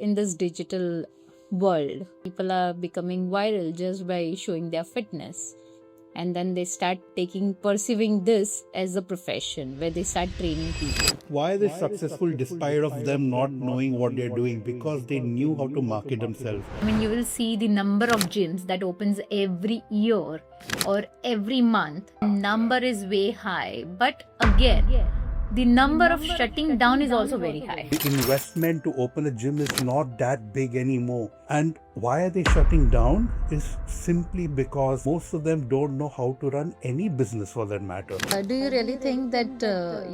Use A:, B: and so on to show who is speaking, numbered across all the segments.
A: in this digital world, people are becoming viral just by showing their fitness. And then they start perceiving this as a profession where they start training people.
B: Why are they successful despite of them not knowing what they're doing? Because they knew how to market themselves.
A: I mean, you will see the number of gyms that opens every year or every month. Number is way high, but again, the number of shutting down is also very high.
B: The investment to open a gym is not that big anymore. And why are they shutting down is simply because most of them don't know how to run any business for that matter.
A: Do you really think that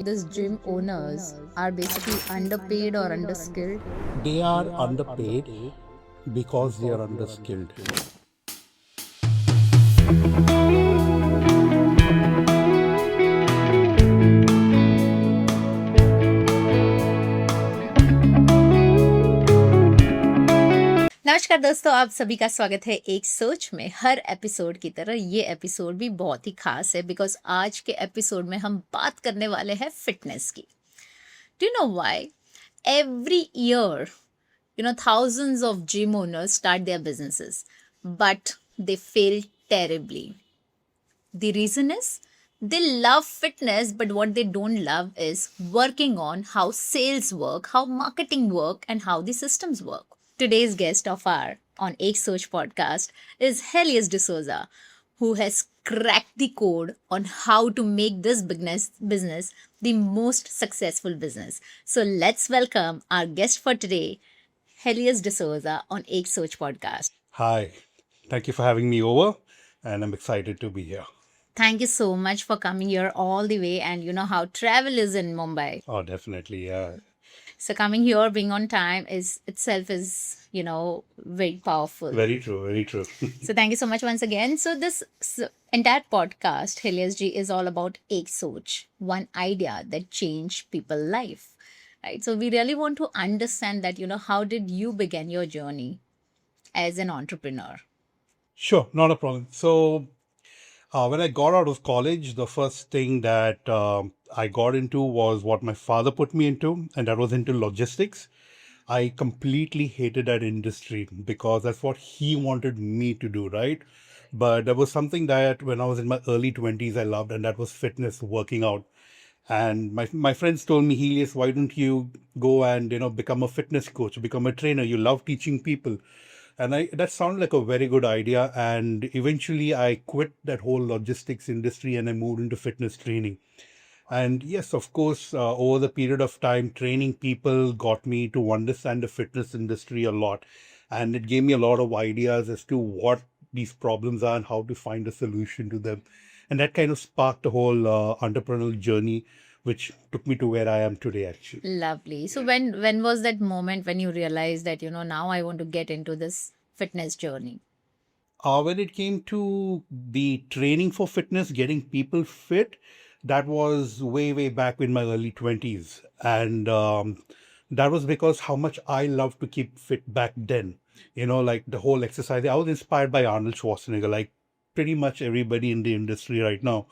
A: these gym owners are basically underpaid or underskilled?
B: They are underpaid because they are underskilled.
A: नमस्कार दोस्तों, आप सभी का स्वागत है एक सोच में। हर एपिसोड की तरह ये एपिसोड भी बहुत ही खास है बिकॉज आज के एपिसोड में हम बात करने वाले हैं फिटनेस की। Do you know why every year thousands of gym owners start their businesses but they fail terribly? The reason is they love fitness, but what they don't love is working on how sales work, how marketing work, and how the systems work. Today's guest of our on EK SOCH Podcast is Helius D'Souza, who has cracked the code on how to make this business the most successful business. So let's welcome our guest for today, Helius D'Souza on EK SOCH Podcast.
B: Hi, thank you for having me over, and I'm excited to be here.
A: Thank you so much for coming here all the way, and you know how travel is in Mumbai.
B: Oh, definitely, yeah.
A: So coming here, being on time is very powerful.
B: Very true, very true.
A: So thank you so much once again. So this entire podcast, Helius Ji, is all about EK SOCH, one idea that changed people's life, right? So we really want to understand that, how did you begin your journey as an entrepreneur?
B: Sure, not a problem. So when I got out of college, the first thing that I got into was what my father put me into, and that was into logistics. I completely hated that industry because that's what he wanted me to do, right? But there was something that when I was in my early 20s, I loved, and that was fitness, working out. And my friends told me, Helius, why don't you go and, become a fitness coach, become a trainer? You love teaching people. And that sounded like a very good idea. And eventually I quit that whole logistics industry and I moved into fitness training. And yes, of course, over the period of time, training people got me to understand the fitness industry a lot. And it gave me a lot of ideas as to what these problems are and how to find a solution to them. And that kind of sparked the whole entrepreneurial journey, which took me to where I am today, actually.
A: Lovely. So when was that moment when you realized that, now I want to get into this fitness journey?
B: When it came to the training for fitness, getting people fit, that was way, way back in my early 20s. And that was because how much I loved to keep fit back then. Like the whole exercise. I was inspired by Arnold Schwarzenegger, like pretty much everybody in the industry right now.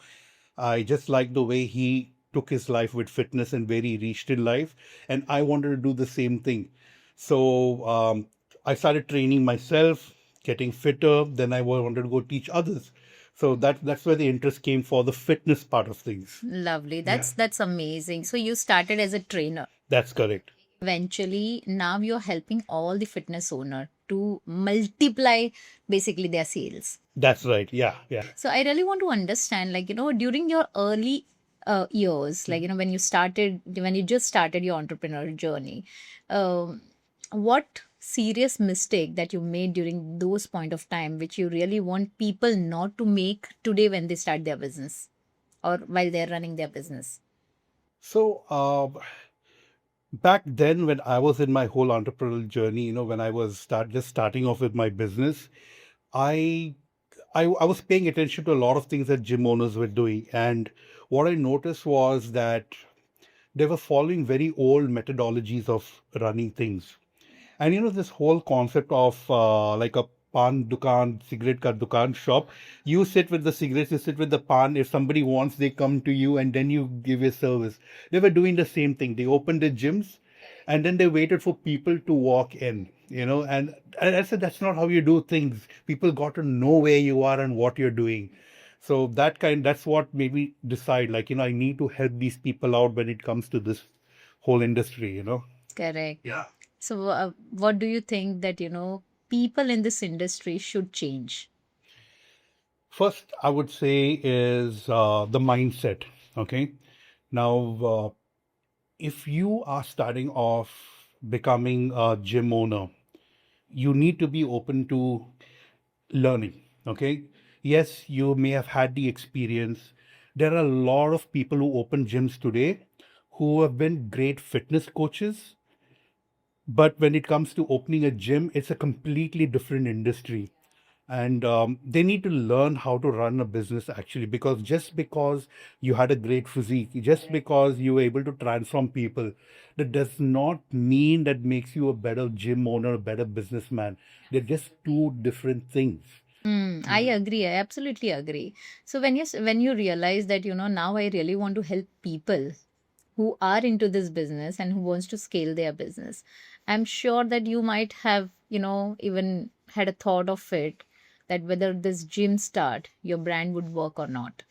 B: I just like the way he took his life with fitness and where he reached in life. And I wanted to do the same thing. So I started training myself, getting fitter. Then I wanted to go teach others. So that's where the interest came for the fitness part of things.
A: Lovely. That's amazing. So you started as a trainer.
B: That's correct.
A: Eventually, now you're helping all the fitness owner to multiply basically their sales.
B: That's right. Yeah.
A: So I really want to understand, during your early years, when you just started your entrepreneurial journey, what serious mistake that you made during those point of time, which you really want people not to make today when they start their business or while they're running their business?
B: So back then, when I was in my whole entrepreneurial journey, when I was just starting off with my business, I was paying attention to a lot of things that gym owners were doing. And what I noticed was that they were following very old methodologies of running things. And this whole concept of like a pan dukan, cigarette ka dukan shop, you sit with the cigarettes, you sit with the pan. If somebody wants, they come to you and then you give your service. They were doing the same thing. They opened their gyms and then they waited for people to walk in, and I said that's not how you do things. People got to know where you are and what you're doing. So that's what made me decide, like, I need to help these people out when it comes to this whole industry.
A: Correct.
B: Yeah.
A: So, what do you think that, people in this industry should change?
B: First, I would say is the mindset. Okay. Now, if you are starting off becoming a gym owner, you need to be open to learning. Okay. Yes, you may have had the experience. There are a lot of people who open gyms today who have been great fitness coaches, but when it comes to opening a gym, it's a completely different industry. And they need to learn how to run a business actually, because just because you had a great physique, just because you were able to transform people, that does not mean that makes you a better gym owner, a better businessman. They're just two different things.
A: I agree. I absolutely agree. So when you realize that, now I really want to help people who are into this business and who wants to scale their business, I'm sure that you might have, even had a thought of it, that whether this gym start your brand would work or not.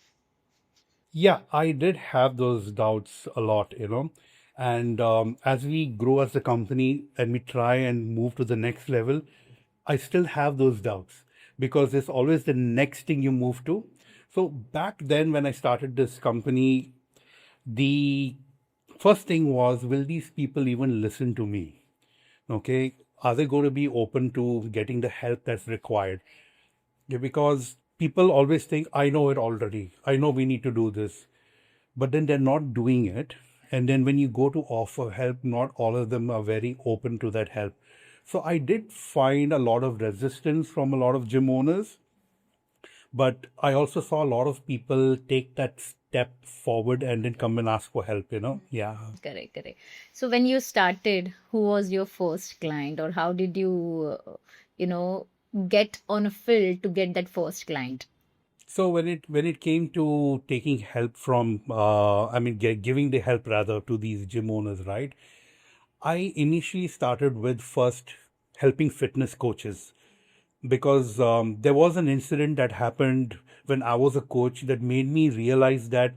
B: Yeah, I did have those doubts a lot. And as we grow as a company and we try and move to the next level, I still have those doubts because there's always the next thing you move to. So back then, when I started this company, the first thing was, will these people even listen to me? Okay. Are they going to be open to getting the help that's required? Yeah, because people always think, I know it already. I know we need to do this, but then they're not doing it. And then when you go to offer help, not all of them are very open to that help. So I did find a lot of resistance from a lot of gym owners, but I also saw a lot of people take that step forward and then come and ask for help. Yeah.
A: Correct, correct. So when you started, who was your first client, or how did you, you know, get on a field to get that first client?
B: So when it came to taking help from, I mean, giving the help rather to these gym owners, right? I initially started with first helping fitness coaches because there was an incident that happened when I was a coach that made me realize that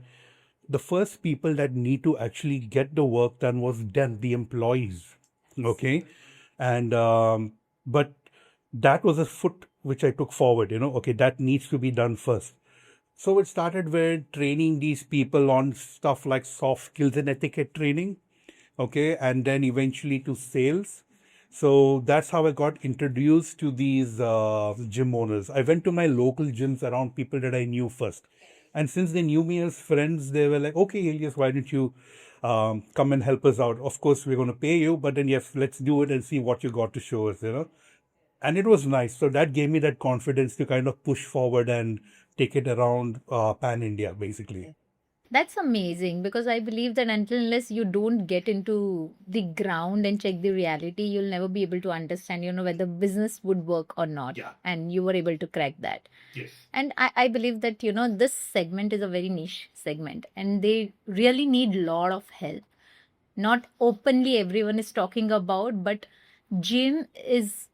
B: the first people that need to actually get the work done was them, the employees. Okay. And, but that was a foot which I took forward. Okay, that needs to be done first. So it started with training these people on stuff like soft skills and etiquette training, okay, and then eventually to sales. So that's how I got introduced to these gym owners. I went to my local gyms around people that I knew first. And since they knew me as friends, they were like, okay, Elias, why don't you come and help us out? Of course, we're going to pay you, but then yes, let's do it and see what you got to show us. And it was nice. So that gave me that confidence to kind of push forward and take it around pan India, basically.
A: That's amazing, because I believe that until unless you don't get into the ground and check the reality, you'll never be able to understand, whether business would work or not.
B: Yeah.
A: And you were able to crack that.
B: Yes.
A: And I believe that, this segment is a very niche segment and they really need a lot of help. Not openly everyone is talking about, but gym is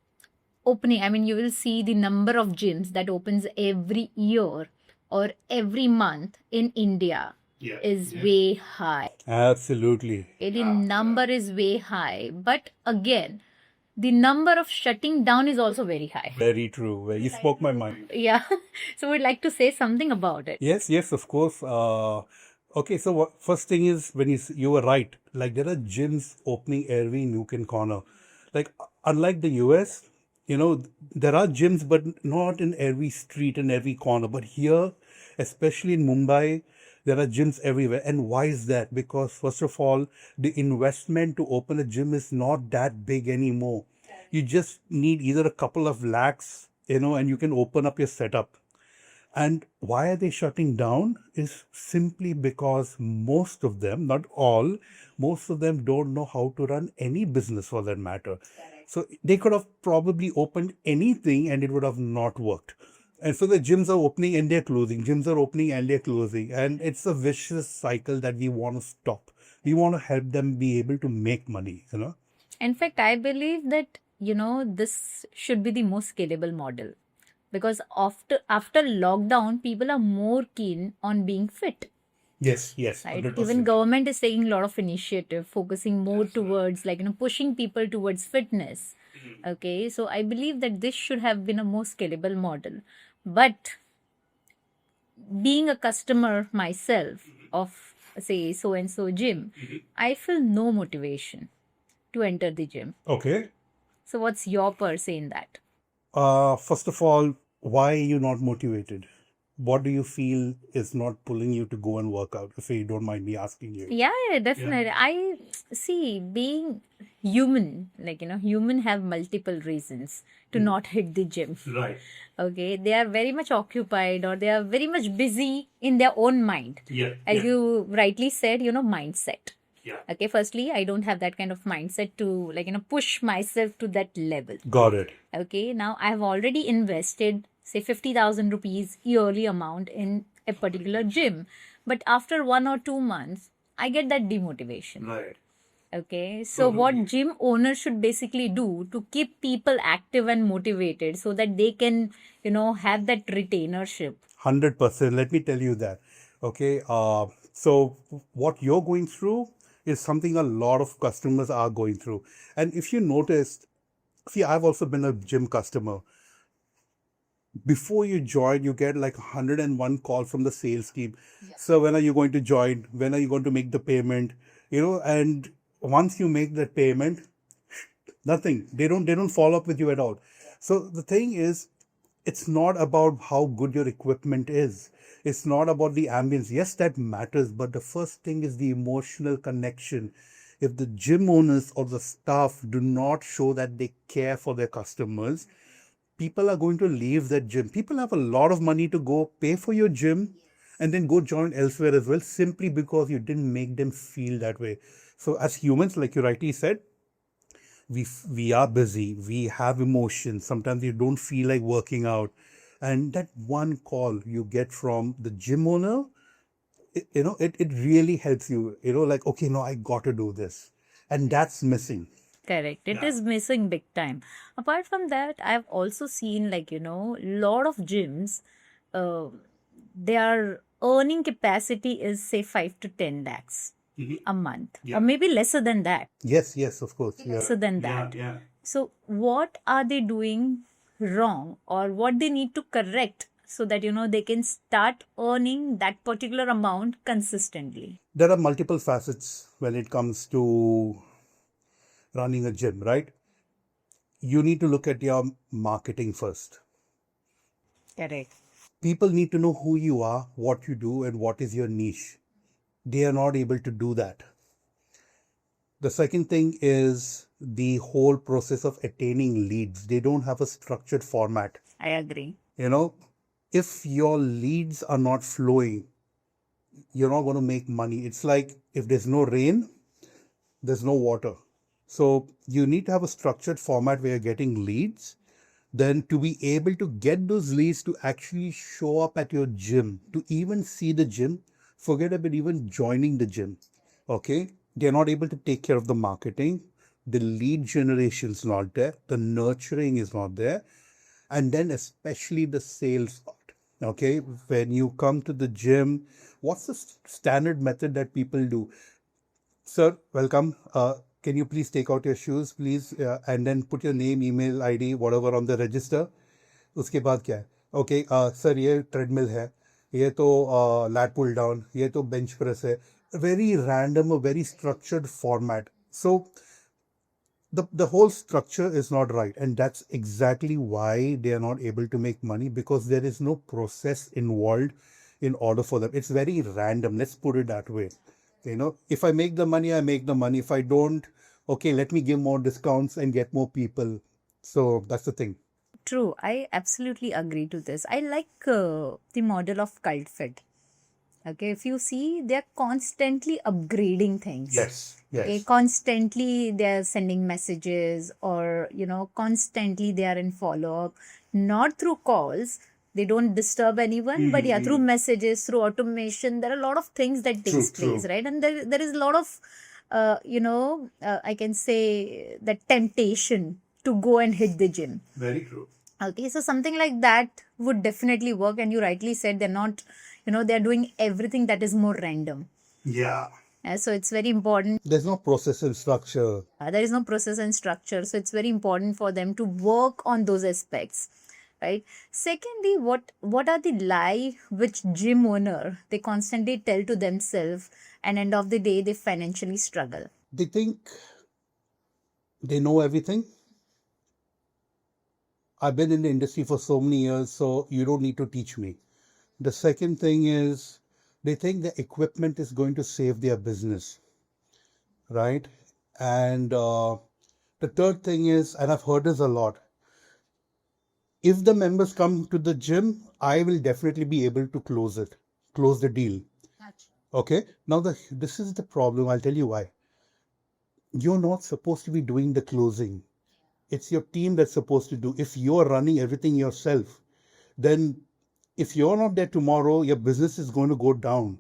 A: opening. I mean, you will see the number of gyms that opens every year or every month in India
B: Yeah.
A: is
B: Yes.
A: way high.
B: Absolutely.
A: The number is way high, but again, the number of shutting down is also very high.
B: Very true. Well, you spoke my mind.
A: Yeah. So we'd like to say something about it.
B: Yes, yes, of course. Okay, so first thing is when you were right. Like there are gyms opening every nook and corner. Like unlike the US, there are gyms, but not in every street and every corner. But here, especially in Mumbai, there are gyms everywhere. And why is that? Because first of all, the investment to open a gym is not that big anymore. You just need either a couple of lakhs, and you can open up your setup. And why are they shutting down is simply because most of them, not all, most of them don't know how to run any business for that matter. So they could have probably opened anything and it would have not worked. And so the gyms are opening and they're closing. Gyms are opening and they're closing. And it's a vicious cycle that we want to stop. We want to help them be able to make money.
A: In fact, I believe that, this should be the most scalable model because after lockdown, people are more keen on being fit.
B: Yes, yes,
A: Right, even
B: 100%.
A: government is taking a lot of initiative focusing more towards, like, pushing people towards fitness. Okay, so I believe that this should have been a more scalable model, but being a customer myself of, say, so and so gym, I feel no motivation to enter the gym.
B: Okay.
A: So what's your per se in that?
B: First of all, why are you not motivated? What do you feel is not pulling you to go and work out, if you don't mind me asking you?
A: Yeah, definitely. I see, being human, like, human have multiple reasons to not hit the gym.
B: Right.
A: Okay, they are very much occupied or they are very much busy in their own mind.
B: Yeah.
A: As
B: Yeah.
A: you rightly said, mindset.
B: Yeah.
A: Okay, firstly, I don't have that kind of mindset to, like, push myself to that level.
B: Got it.
A: Okay, now I have already invested, say, 50,000 rupees yearly amount in a particular gym. But after 1 or 2 months, I get that demotivation.
B: Right.
A: Okay, so what gym owners should basically do to keep people active and motivated so that they can, have that retainership.
B: 100%. Let me tell you that. Okay. So what you're going through is something a lot of customers are going through. And if you noticed, see, I've also been a gym customer. Before you join, you get like 101 calls from the sales team. So when are you going to join? When are you going to make the payment? And once you make that payment, nothing. They don't follow up with you at all. So the thing is, it's not about how good your equipment is. It's not about the ambience. Yes, that matters, but the first thing is the emotional connection. If the gym owners or the staff do not show that they care for their customers, people are going to leave that gym. People have a lot of money to go pay for your gym and then go join elsewhere as well, simply because you didn't make them feel that way. So, as humans, like you rightly said, we are busy, we have emotions, sometimes you don't feel like working out, and that one call you get from the gym owner, it really helps you, like, okay, no, I got to do this, and that's missing.
A: Correct. It
B: Yeah.
A: is missing big time. Apart from that, I've also seen, like, lot of gyms, uh, their earning capacity is, say, 5 to 10 lakhs a month,
B: Yeah.
A: or maybe lesser than that.
B: Yes, of course. Yeah.
A: Lesser than that. So, what are they doing wrong, or what they need to correct so that, they can start earning that particular amount consistently?
B: There are multiple facets when it comes to running a gym, right? You need to look at your marketing first.
A: Correct.
B: People need to know who you are, what you do, and what is your niche. They are not able to do that. The second thing is the whole process of attaining leads. They don't have a structured format.
A: I agree.
B: If your leads are not flowing, you're not going to make money. It's like if there's no rain, there's no water. So you need to have a structured format where you're getting leads. Then to be able to get those leads to actually show up at your gym, to even see the gym, forget about even joining the gym. Okay. They're not able to take care of the marketing. The lead generation is not there. The nurturing is not there. And then especially the sales part. Okay. When you come to the gym, what's the standard method that people do? Sir, welcome. Can you please take out your shoes, please, and then put your name, email ID, whatever on the register. उसके बाद क्या है? Okay, sir ये treadmill है, ये तो lat pull down, ये तो bench press है. Very random, a very structured format. So the whole structure is not right, and that's exactly why they are not able to make money, because there is no process involved in order for them. It's very random. Let's put it that way. If I make the money, I make the money. If I don't, okay, let me give more discounts and get more people. So that's the thing.
A: True, I absolutely agree to this. I like the model of cult fit. Okay, if you see, they're constantly upgrading things.
B: Yes.
A: Okay, constantly they're sending messages, or constantly they are in follow-up, not through calls. They don't disturb anyone, but yeah, through messages, through automation. There are a lot of things that takes
B: True.
A: place, right? And there is a lot of I can say the temptation to go and hit the gym.
B: Very true.
A: Okay, so something like that would definitely work. And you rightly said they're not, they're doing everything that is more random.
B: Yeah.
A: So it's very important.
B: There's no process and structure.
A: There is no process and structure. So it's very important for them to work on those aspects. Right. Secondly, what are the lie which gym owner they constantly tell to themselves, and end of the day they financially struggle?
B: They think they know everything. I've been in the industry for so many years, so you don't need to teach me. The second thing is they think the equipment is going to save their business, right? And the third thing is, and I've heard this a lot, if the members come to the gym, I will definitely be able to close the deal. Okay. Now this is the problem. I'll tell you why. You're not supposed to be doing the closing. It's your team that's supposed to do. If you're running everything yourself, then if you're not there tomorrow, your business is going to go down.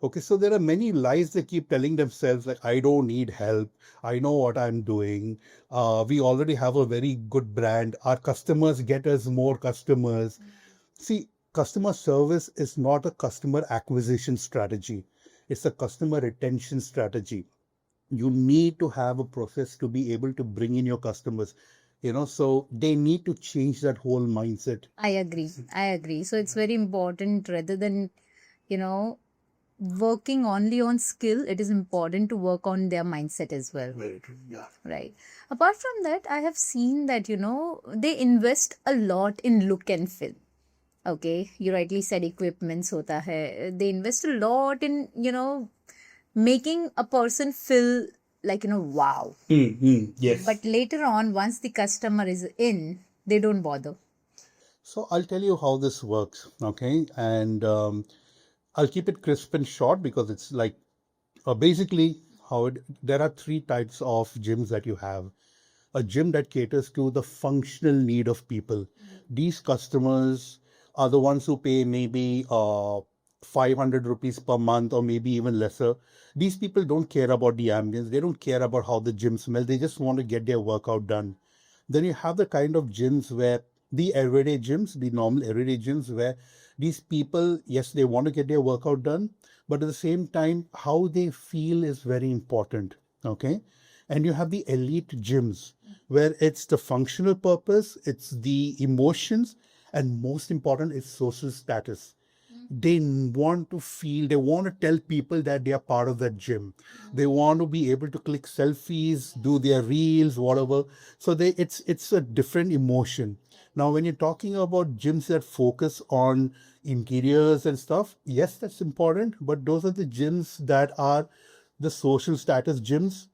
B: Okay, so there are many lies they keep telling themselves, like, I don't need help. I know what I'm doing. We already have a very good brand. Our customers get us more customers. See, customer service is not a customer acquisition strategy. It's a customer retention strategy. You need to have a process to be able to bring in your customers, so they need to change that whole mindset.
A: I agree. So it's very important, rather than, you know, working only on skill, it is important to work on their mindset as well.
B: Very true. Yeah.
A: Right. Apart from that, I have seen that, they invest a lot in look and feel. Okay, you rightly said equipments hota hai. They invest a lot in, making a person feel like, wow.
B: Yes.
A: But later on, once the customer is in, they don't bother.
B: So I'll tell you how this works, okay? And I'll keep it crisp and short because it's like basically there are three types of gyms that you have. A gym that caters to the functional need of people. These customers are the ones who pay maybe 500 rupees per month or maybe even lesser. These people don't care about the ambience. They don't care about how the gym smells. They just want to get their workout done. Then you have the kind of gyms where the normal everyday gyms where these people, yes, they want to get their workout done, but at the same time, how they feel is very important. Okay. And you have the elite gyms where it's the functional purpose, it's the emotions, and most important, it's social status. They want to feel, they want to tell people that they are part of that gym. They want to be able to click selfies, do their reels, whatever. So it's a different emotion. Now, when you're talking about gyms that focus on interiors and stuff, yes, that's important, but those are the gyms that are the social status gyms.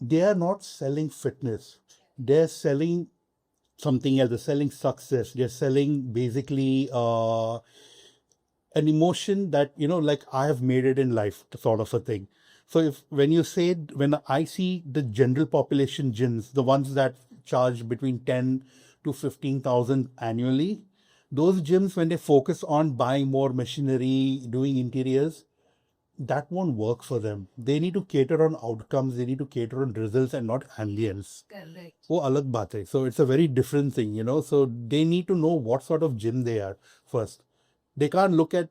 B: They are not selling fitness. They're selling something else. They're selling success. They're selling basically an emotion that, like I have made it in life, sort of a thing. So when I see the general population gyms, the ones that charge between 10 to 15,000 annually, those gyms, when they focus on buying more machinery, doing interiors, that won't work for them. They need to cater on outcomes, they need to cater on results and not ambience.
A: Correct.
B: वो अलग बात है. So it's a very different thing, So they need to know what sort of gym they are first. They can't look at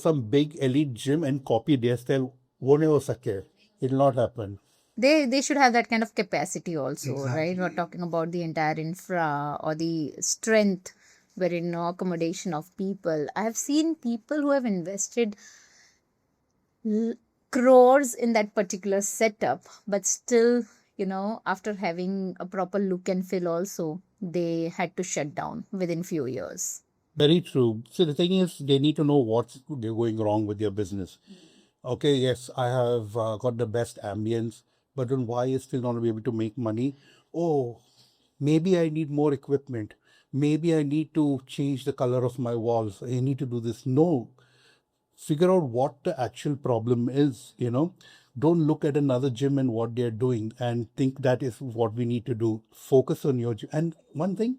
B: some big elite gym and copy their style. वो नहीं हो सके. It'll not happen.
A: They should have that kind of capacity also, right?
B: Exactly.
A: We're talking about the entire infra or the strength wherein accommodation of people. I have seen people who have invested crores in that particular setup, but still, after having a proper look and feel also, they had to shut down within few years.
B: Very true. So the thing is, they need to know what's going wrong with their business. Okay, yes, I have got the best ambience, but then why is still not be able to make money? Oh, maybe I need more equipment. Maybe I need to change the color of my walls. I need to do this. No, figure out what the actual problem is. Don't look at another gym and what they're doing and think that is what we need to do. Focus on your gym. And one thing,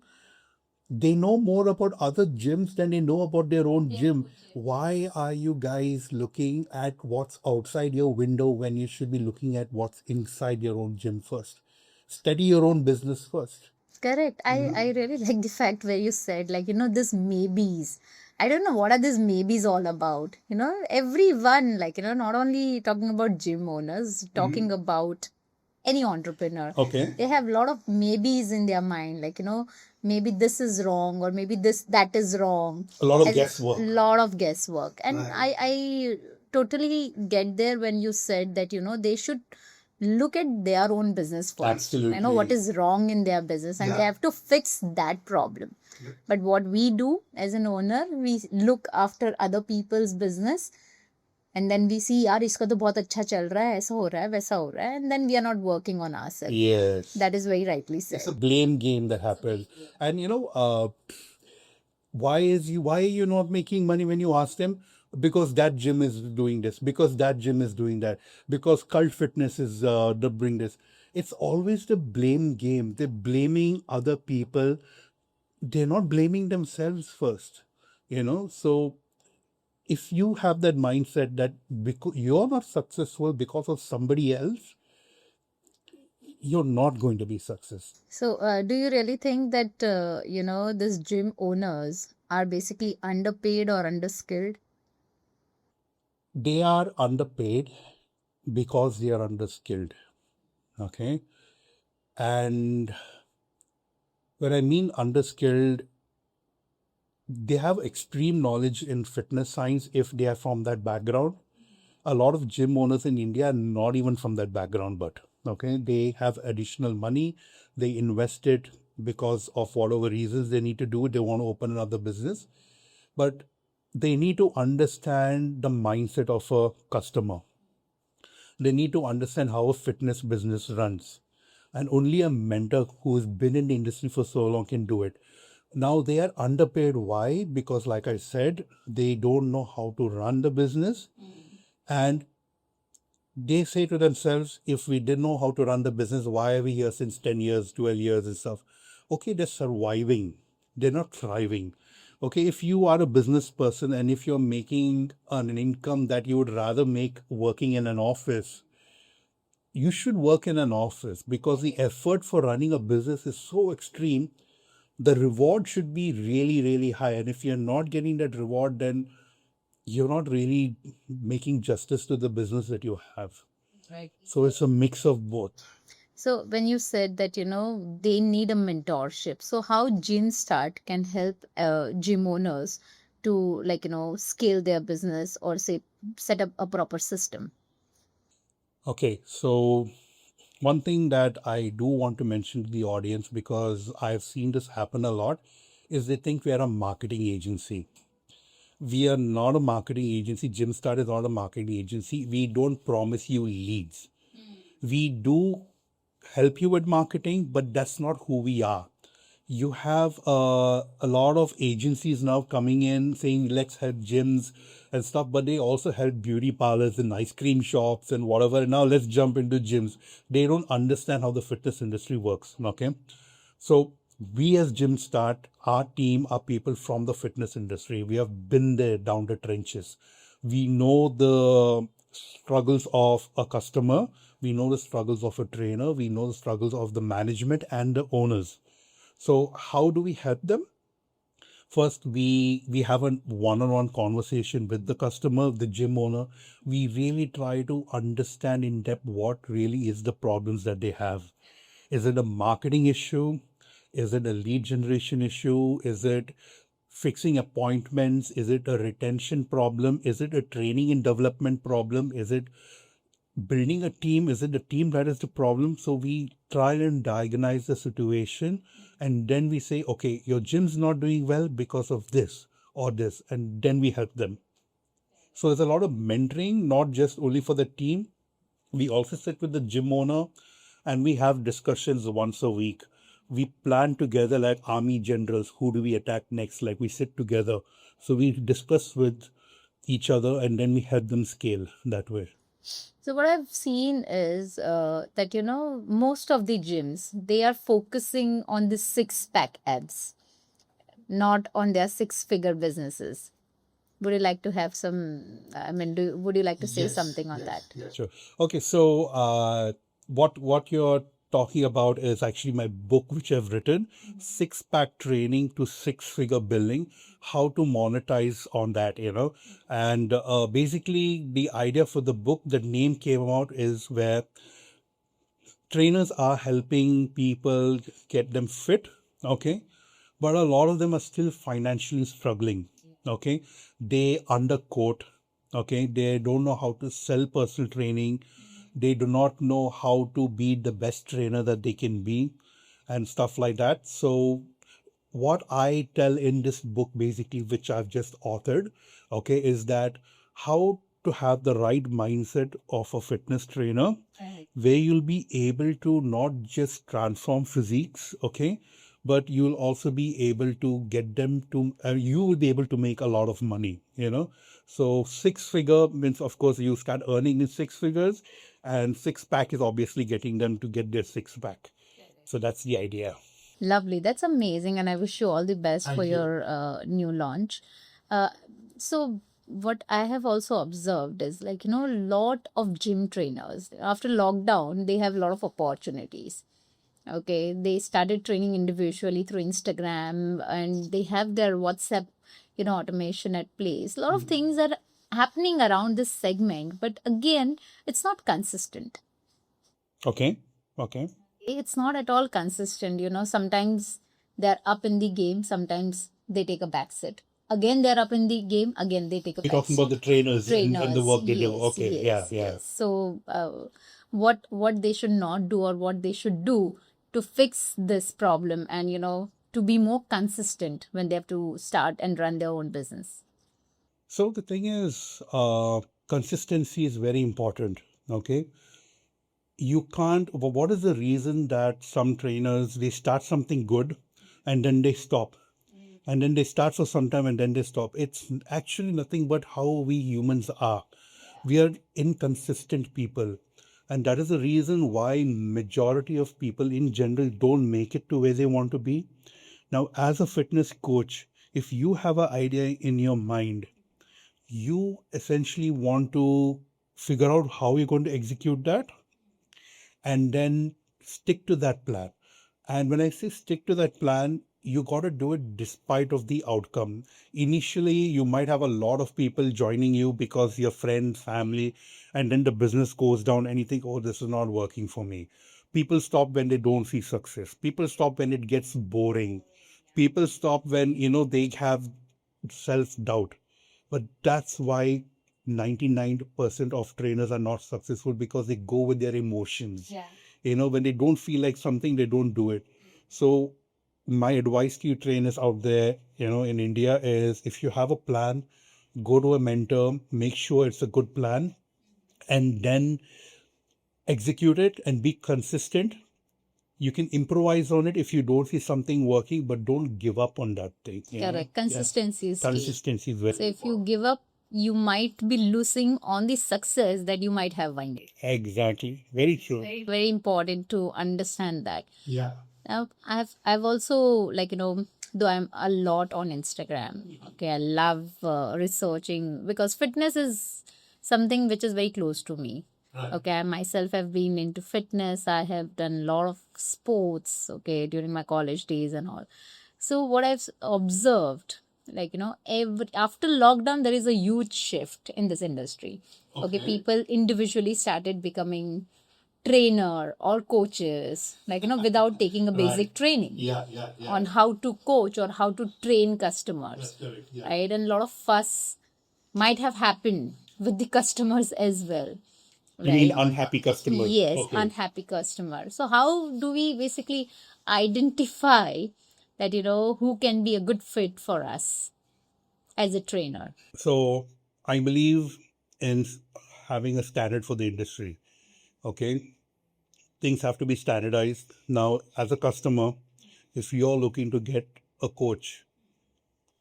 B: They know more about other gyms than they know about their own gym. Why are you guys looking at what's outside your window when you should be looking at what's inside your own gym first? Study your own business first.
A: Correct. I really like the fact where you said, like, this maybes. I don't know what are these maybes all about. Everyone, like, not only talking about gym owners, talking about any entrepreneur,
B: Okay.
A: they have a lot of maybes in their mind. Like, maybe this is wrong, or maybe that is wrong.
B: A lot of
A: And
B: guesswork.
A: lot of guesswork. And
B: Right.
A: I totally get there when you said that, they should look at their own business first. What
B: Absolutely.
A: is wrong in their business, and they
B: Yeah.
A: have to fix that problem. But what we do as an owner, we look after other people's business, and then we see, यार इसका तो बहुत अच्छा चल रहा है, ऐसा हो रहा है, वैसा हो रहा है, and then we are not working on ourselves.
B: Yes.
A: That is very rightly
B: It's a
A: said.
B: blame game that happens. And why are you not making money? When you ask them, because that gym is doing this, because that gym is doing that, because cult fitness is doing this. It's always the blame game. They're blaming other people. They're not blaming themselves first. So if you have that mindset that because you're not successful because of somebody else, you're not going to be successful.
A: So, do you really think that, these gym owners are basically underpaid or underskilled?
B: They are underpaid because they are underskilled. Okay. And when I mean underskilled, they have extreme knowledge in fitness science if they are from that background. A lot of gym owners in India are not even from that background, but okay, they have additional money, they invest it because of whatever reasons they need to do it. They want to open another business, but they need to understand the mindset of a customer. They need to understand how a fitness business runs. And only a mentor who's been in the industry for so long can do it. Now they are underpaid. Why? Because, like I said, they don't know how to run the business. And they say to themselves, if we didn't know how to run the business, why are we here since 10 years, 12 years and stuff? Okay, they're surviving, they're not thriving. Okay, if you are a business person and if you're making an income that you would rather make working in an office, you should work in an office because the effort for running a business is so extreme. The reward should be really, really high. And if you're not getting that reward, then you're not really making justice to the business that you have.
A: Right.
B: So it's a mix of both.
A: So, when you said that, they need a mentorship, so how GymStart can help gym owners to, like, scale their business, or say, set up a proper system?
B: Okay, so one thing that I do want to mention to the audience, because I've seen this happen a lot, is they think we are a marketing agency. We are not a marketing agency. GymStart is not a marketing agency. We don't promise you leads. We do help you with marketing, but that's not who we are. You have a lot of agencies now coming in saying, let's help gyms and stuff, but they also help beauty parlors and ice cream shops and whatever. Now let's jump into gyms. They don't understand how the fitness industry works. Okay. So we as GymStart, our team are people from the fitness industry. We have been there down the trenches. We know the struggles of a customer. We know the struggles of a trainer. We know the struggles of the management and the owners. So how do we help them? First, we have a one-on-one conversation with the customer, the gym owner. We really try to understand in depth what really is the problems that they have. Is it a marketing issue? Is it a lead generation issue? Is it fixing appointments? Is it a retention problem? Is it a training and development problem? Is it building a team? Is it the team that is the problem? So we try and diagnose the situation, and then we say, okay, your gym's not doing well because of this or this, and then we help them. So there's a lot of mentoring, not just only for the team. We also sit with the gym owner and we have discussions once a week. We plan together like army generals, who do we attack next? Like we sit together. So we discuss with each other and then we help them scale that way.
A: So what I've seen is that, most of the gyms, they are focusing on the six pack abs. not on their six-figure businesses. Would you like to have some, would you like to say something on that?
B: Sure. Okay, so what you're talking about is actually my book, which I've written, Six Pack Training to Six Figure Billing, how to monetize on that, And basically, the idea for the book, the name came out is where trainers are helping people get them fit, okay? But a lot of them are still financially struggling, okay? They underquote, okay? They don't know how to sell personal training. They do not know how to be the best trainer that they can be and stuff like that. So what I tell in this book, basically, which I've just authored, okay, is that how to have the right mindset of a fitness trainer, where you'll be able to not just transform physiques, okay, but you'll also be able to get them to, you will be able to make a lot of money. So six figure means, of course, you start earning in six figures, and six pack is obviously getting them to get their six pack. So that's the idea.
A: Lovely. That's amazing. And I wish you all the best for your new launch. Uh, so, what I have also observed is like, a lot of gym trainers after lockdown, they have a lot of opportunities. Okay. They started training individually through Instagram and they have their WhatsApp, automation at place. A lot of things are happening around this segment, but again, it's not consistent.
B: Okay. Okay.
A: It's not at all consistent. Sometimes they're up in the game, sometimes they take a back sit. Again, they're up in the game, again, they take a
B: You're
A: back
B: talking
A: sit.
B: about the trainers and the work they do.
A: Yes,
B: Okay. Yeah.
A: yes,
B: Yeah.
A: yes. So, what they should not do or what they should do to fix this problem and, to be more consistent when they have to start and run their own business.
B: So the thing is, consistency is very important. Okay. You can't, what is the reason that some trainers, they start something good and then they stop? And then they start for some time and then they stop. It's actually nothing but how we humans are. We are inconsistent people. And that is the reason why majority of people in general don't make it to where they want to be. Now, as a fitness coach, if you have an idea in your mind, you essentially want to figure out how you're going to execute that and then stick to that plan. And when I say stick to that plan, you got to do it despite of the outcome. Initially, you might have a lot of people joining you because your friend, family, and then the business goes down and you think, oh, this is not working for me. People stop when they don't see success. People stop when it gets boring. People stop when, they have self-doubt. But that's why 99% of trainers are not successful, because they go with their emotions. Yeah. When they don't feel like something, they don't do it. So my advice to you trainers out there, in India, is if you have a plan, go to a mentor, make sure it's a good plan, and then execute it and be consistent. You can improvise on it if you don't see something working, but don't give up on that thing.
A: Correct. Consistency is key.
B: Consistency is very
A: So if you give up, you might be losing on the success that you might have winded.
B: Exactly. Very true.
A: Very, very important to understand that.
B: Yeah.
A: Now, I've also, though I'm a lot on Instagram. Okay, I love researching because fitness is something which is very close to me. Okay, I myself have been into fitness. I have done a lot of sports, okay, during my college days and all. So what I've observed, after lockdown, there is a huge shift in this industry. Okay, people individually started becoming trainer or coaches, without taking a basic training on how to coach or how to train customers. Right, and a lot of fuss might have happened with the customers as well.
B: You mean unhappy customers?
A: Yes,
B: Okay.
A: unhappy customer. So how do we basically identify that, who can be a good fit for us as a trainer?
B: So I believe in having a standard for the industry. Okay. Things have to be standardized. Now, as a customer, if you're looking to get a coach,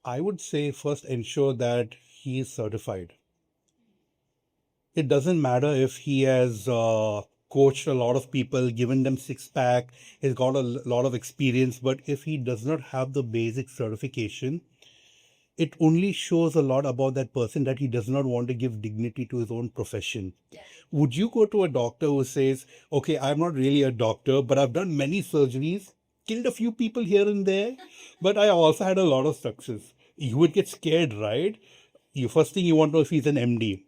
B: I would say first ensure that he is certified. It doesn't matter if he has coached a lot of people, given them six pack, he's got a lot of experience, but if he does not have the basic certification, it only shows a lot about that person that he does not want to give dignity to his own profession. Would you go to a doctor who says, okay, I'm not really a doctor, but I've done many surgeries, killed a few people here and there, but I also had a lot of success? You would get scared, right? You first thing you want to know if he's an MD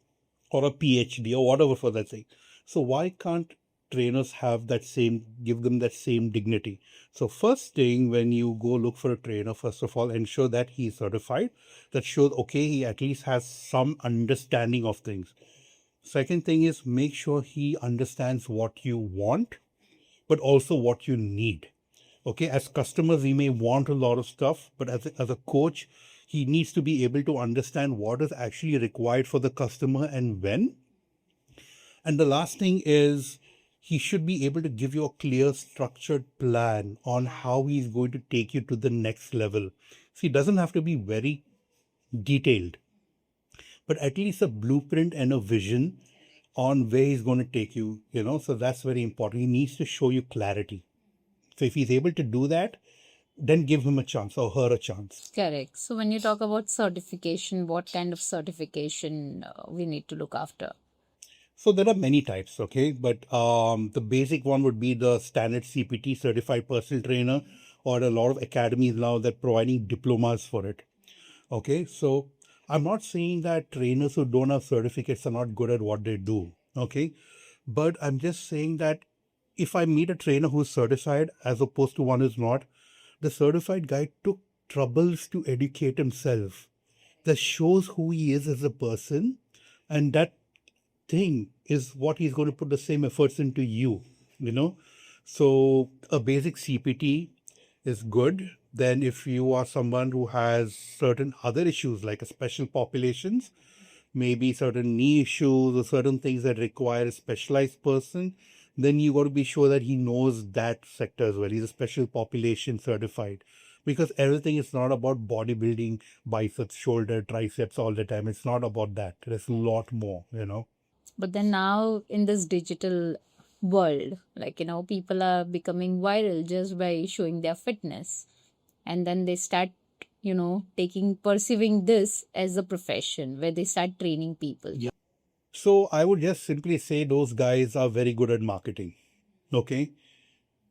B: or a PhD or whatever for that sake. So why can't trainers have that same, give them that same dignity? So first thing, when you go look for a trainer, first of all, ensure that he's certified. That shows, okay, he at least has some understanding of things. Second thing is make sure he understands what you want, but also what you need. Okay, as customers, we may want a lot of stuff, but as a coach, he needs to be able to understand what is actually required for the customer and when. And the last thing is he should be able to give you a clear, structured plan on how he's going to take you to the next level. See, it doesn't have to be very detailed, but at least a blueprint and a vision on where he's going to take you, so that's very important. He needs to show you clarity. So if he's able to do that, then give him a chance or her a chance.
A: Correct. So when you talk about certification, what kind of certification we need to look after?
B: So there are many types, okay? But the basic one would be the standard CPT, Certified Personal Trainer, or a lot of academies now that providing diplomas for it. Okay, so I'm not saying that trainers who don't have certificates are not good at what they do, okay? But I'm just saying that if I meet a trainer who's certified as opposed to one who's not, the certified guy took troubles to educate himself. That shows who he is as a person, and that thing is what he's going to put the same efforts into you. So a basic CPT is good. Then if you are someone who has certain other issues like a special populations, maybe certain knee issues or certain things that require a specialized person, then you got to be sure that he knows that sector as well. He's a special population certified, because everything is not about bodybuilding, biceps, shoulder, triceps all the time. It's not about that. There's a lot more.
A: But then now in this digital world, people are becoming viral just by showing their fitness. And then they start, perceiving this as a profession where they start training people.
B: Yeah. So I would just simply say those guys are very good at marketing. Okay.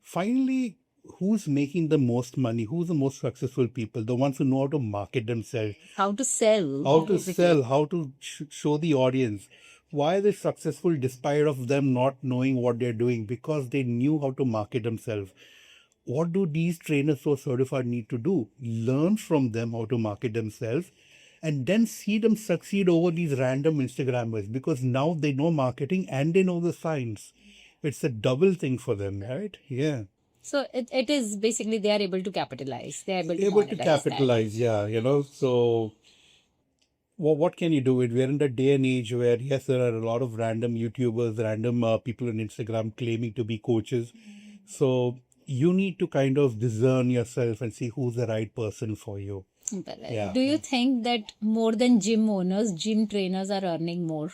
B: Finally, who's making the most money? Who's the most successful people? The ones who know how to market themselves,
A: How to sell.
B: how to sell, how to show the audience. Why are they successful despite of them not knowing what they're doing? Because they knew how to market themselves. What do these trainers who are certified need to do? Learn from them how to market themselves and then see them succeed over these random Instagrammers, because now they know marketing and they know the science. It's a double thing for them, right? Yeah.
A: So it is basically they are able to capitalize. They are able to
B: Able to
A: monetize that.
B: capitalize, yeah. So what can you do? We're in the day and age where, yes, there are a lot of random YouTubers, random people on Instagram claiming to be coaches. So you need to kind of discern yourself and see who's the right person for you. Yeah.
A: Do you think that more than gym owners, gym trainers are earning more?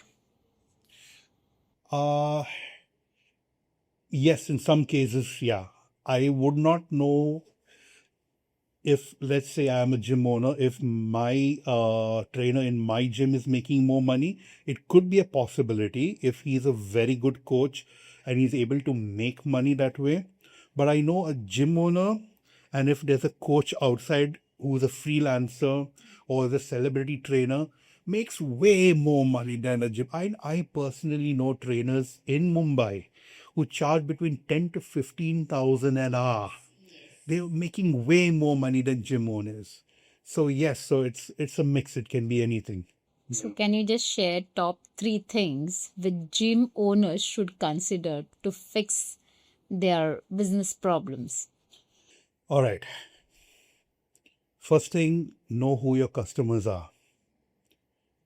B: Yes, in some cases, yeah. I would not know if, let's say, I am a gym owner, if my trainer in my gym is making more money. It could be a possibility if he's a very good coach and he's able to make money that way. But I know a gym owner, and if there's a coach outside who's a freelancer or is a celebrity trainer, makes way more money than a gym. I personally know trainers in Mumbai who charge between 10 to 15,000 an hour. They're making way more money than gym owners. So yes, so it's a mix. It can be anything.
A: So can you just share top 3 things which gym owners should consider to fix their business problems?
B: All right. First thing, know who your customers are.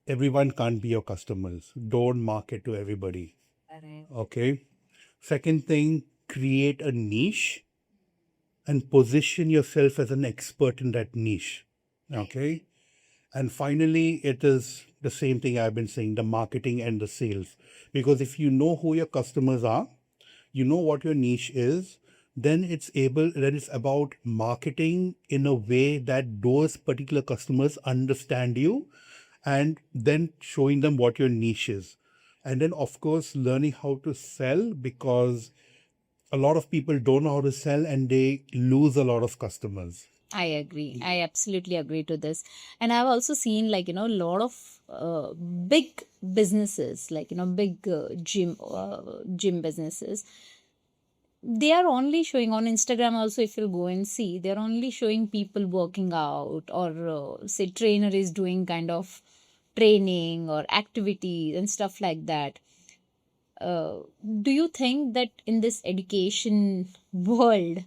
B: Everyone can't be your customers. Don't market to everybody. Okay. Second thing, create a niche and position yourself as an expert in that niche. Okay. And finally, it is the same thing I've been saying, the marketing and the sales. Because if you know who your customers are, you know what your niche is, then it's about marketing in a way that those particular customers understand you, and then showing them what your niche is. And then, of course, learning how to sell, because a lot of people don't know how to sell and they lose a lot of customers.
A: I agree. I absolutely agree to this. And I've also seen, like, a lot of big businesses, like, big gym businesses. They are only showing on Instagram also, if you'll go and see, they're only showing people working out, or say trainer is doing kind of training or activities and stuff like that. Uh, do you think that in this education world,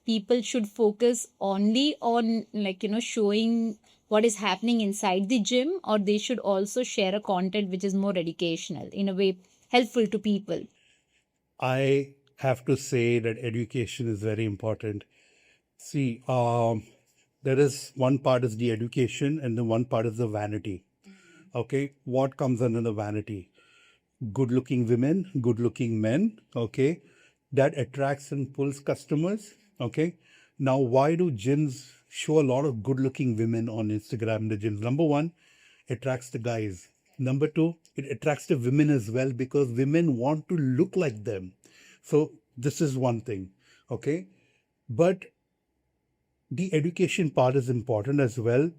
A: people should focus only on, like, showing what is happening inside the gym, or they should also share a content which is more educational, in a way helpful to people?
B: I have to say that education is very important. See, there is one part is the education, and the one part is the vanity. Okay, what comes under the vanity? Good looking women, good looking men, okay, that attracts and pulls customers, okay. Now, why do gyms show a lot of good looking women on Instagram in the gyms? Number one, attracts the guys. Number two, it attracts the women as well, because women want to look like them. So, this is one thing, okay. But the education part is important as well,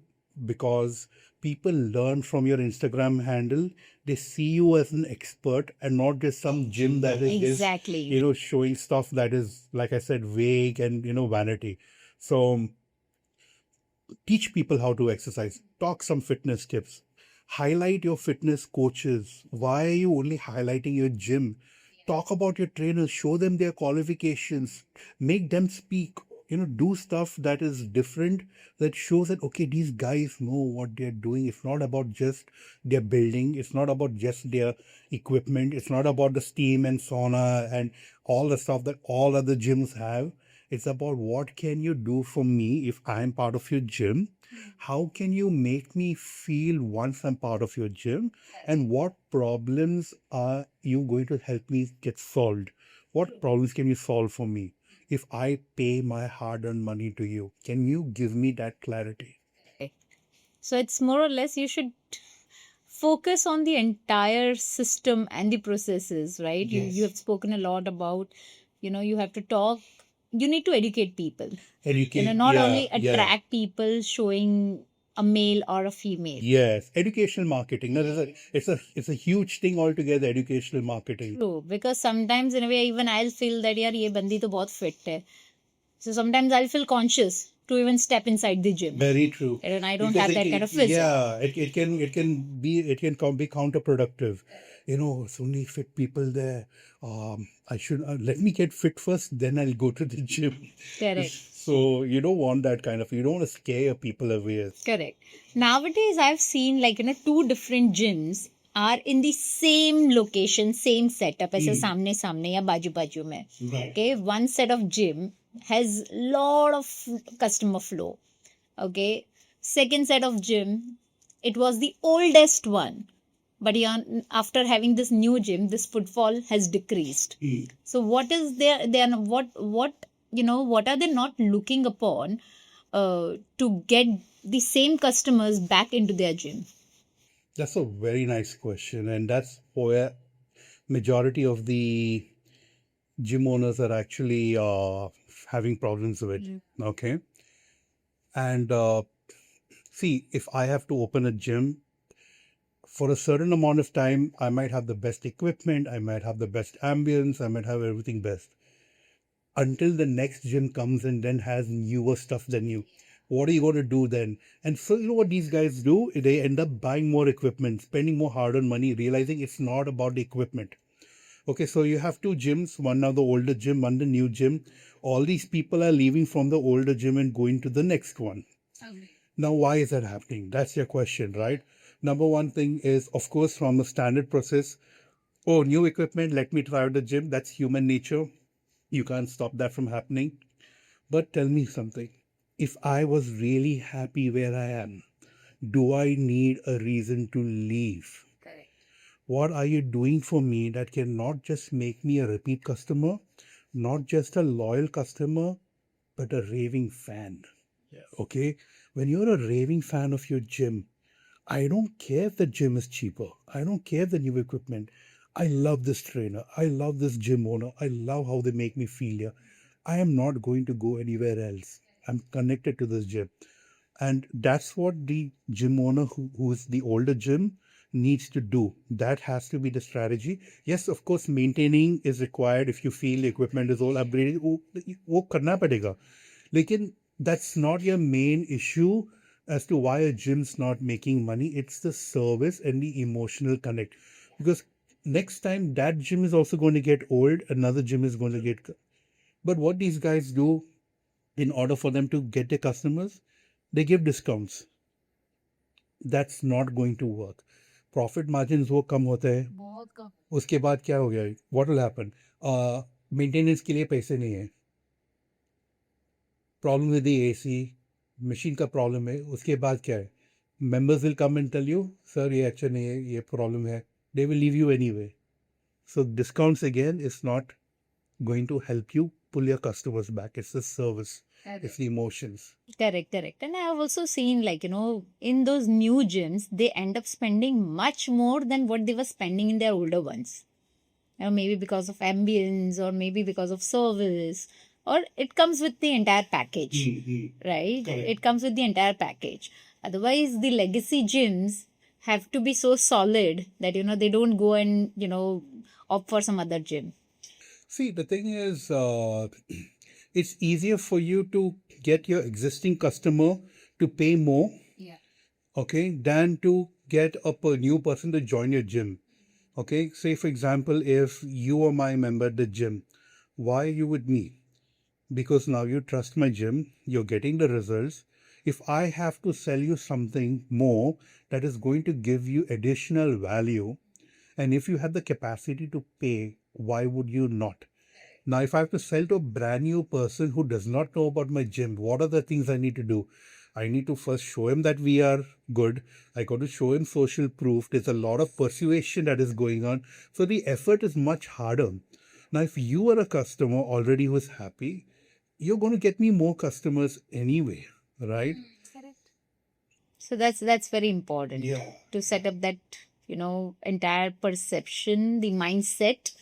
B: because people learn from your Instagram handle. They see you as an expert and not just some gym that is just,
A: Exactly.
B: showing stuff that is, like I said, vague and, vanity. So teach people how to exercise, talk some fitness tips, highlight your fitness coaches. Why are you only highlighting your gym? Talk about your trainers, show them their qualifications, make them speak, do stuff that is different, that shows that, okay, these guys know what they're doing. It's not about just their building, it's not about just their equipment, it's not about the steam and sauna and all the stuff that all other gyms have. It's about what can you do for me if I'm part of your gym? How can you make me feel once I'm part of your gym? And what problems are you going to help me get solved? What problems can you solve for me? If I pay my hard earned money to you, can you give me that clarity?
A: So it's more or less, you should focus on the entire system and the processes, right? You have spoken a lot about, you have to talk, you need to educate people,
B: Educate,
A: not
B: yeah,
A: only attract people showing a male or a female.
B: yes, educational marketing. No, it's a huge thing altogether. Educational marketing.
A: True, because sometimes in a way even I'll feel that yaar ye bandi to bahut fit hai. So sometimes I'll feel conscious to even step inside the gym.
B: Very true.
A: And I don't
B: Because
A: have that kind of physique.
B: yeah, it can be counterproductive. It's only fit people there. I should let me get fit first, then I'll go to the gym.
A: Correct.
B: So you don't want that kind of. You don't want to scare people away.
A: Correct. Nowadays, I've seen, like, two different gyms are in the same location, same setup, ऐसे सामने सामने या बाजू बाजू में.
B: Right.
A: Okay, one set of gym has lot of customer flow. Okay, second set of gym, it was the oldest one, but yeah, after having this new gym, this footfall has decreased. So what is there? They are what what are they not looking upon to get the same customers back into their gym?
B: That's a very nice question, and that's where majority of the gym owners are actually having problems with. Okay, and see, if I have to open a gym for a certain amount of time, I might have the best equipment, I might have the best ambience, I might have everything best. Until the next gym comes and then has newer stuff than you. What are you going to do then? And so, you know what these guys do? They end up buying more equipment, spending more hard earned money, realizing it's not about the equipment. Okay, so you have two gyms, one now the older gym, one the new gym. All these people are leaving from the older gym and going to the next one. Now, why is that happening? That's your question, right? Number one thing is, of course, from the standard process. Oh, new equipment, let me try out the gym. That's human nature. You can't stop that from happening. But tell me something. If I was really happy where I am, do I need a reason to leave?
A: Correct.
B: What are you doing for me that can not just make me a repeat customer, not just a loyal customer, but a raving fan? Okay. When you're a raving fan of your gym, I don't care if the gym is cheaper. I don't care the new equipment. I love this trainer. I love this gym owner. I love how they make me feel here. I am not going to go anywhere else. I'm connected to this gym. And that's what the gym owner who is the older gym needs to do. That has to be the strategy. Yes, of course, maintaining is required if you feel the equipment is all upgraded. वो करना पड़ेगा. लेकिन that's not your main issue as to why a gym's not making money. It's the service and the emotional connect. Because next time that gym is also going to get old, another gym is going to get. But what these guys do in order for them to get their customers, they give discounts. That's not going to work. Profit margins वो कम होते हैं.
A: बहुत कम.
B: उसके बाद क्या हो गया? What will happen? Maintenance के लिए पैसे नहीं है. Problem with the AC, machine का problem है. उसके बाद क्या है? Members will come and tell you, sir ये अच्छा नहीं है, ये problem है. They will leave you anyway. So discounts again is not going to help you pull your customers back. It's the service. It's the emotions.
A: Correct. And I have also seen, like, in those new gyms, they end up spending much more than what they were spending in their older ones. Maybe because of ambience, or maybe because of service, or it comes with the entire package, right?
B: Correct.
A: It comes with the entire package. Otherwise, the legacy gyms have to be so solid that, they don't go and, opt for some other gym.
B: See, the thing is, it's easier for you to get your existing customer to pay more, okay, than to get a new person to join your gym. Okay, say for example, if you are my member at the gym, why are you with me? Because now you trust my gym, you're getting the results. If I have to sell you something more that is going to give you additional value, and if you have the capacity to pay, why would you not? Now, if I have to sell to a brand new person who does not know about my gym, what are the things I need to do? I need to first show him that we are good. I got to show him social proof. There's a lot of persuasion that is going on. So the effort is much harder. Now, if you are a customer already who is happy, you're going to get me more customers anyway, right?
A: Correct. So that's very important.
B: Yeah.
A: To set up that, entire perception, the mindset,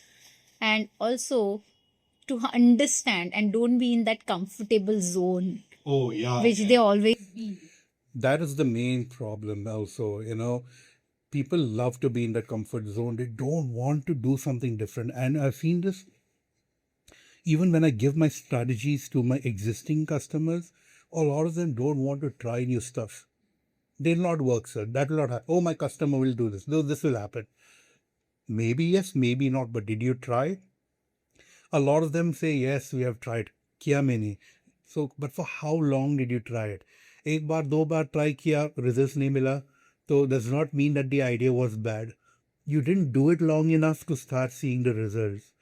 A: and also to understand and don't be in that comfortable zone,
B: Oh, yeah.
A: which they always be.
B: That is the main problem also. People love to be in the comfort zone. They don't want to do something different. And I've seen this even when I give my strategies to my existing customers. A lot of them don't want to try new stuff. They'll not work, sir. That will not happen. Oh, my customer will do this. No, this will happen. Maybe yes, maybe not. But did you try? A lot of them say, yes, we have tried. Kiya मैंने. So, but for how long did you try it? एक बार दो बार try किया, results नहीं मिला, तो does not mean that the idea was bad. You didn't do it long enough to start seeing the results.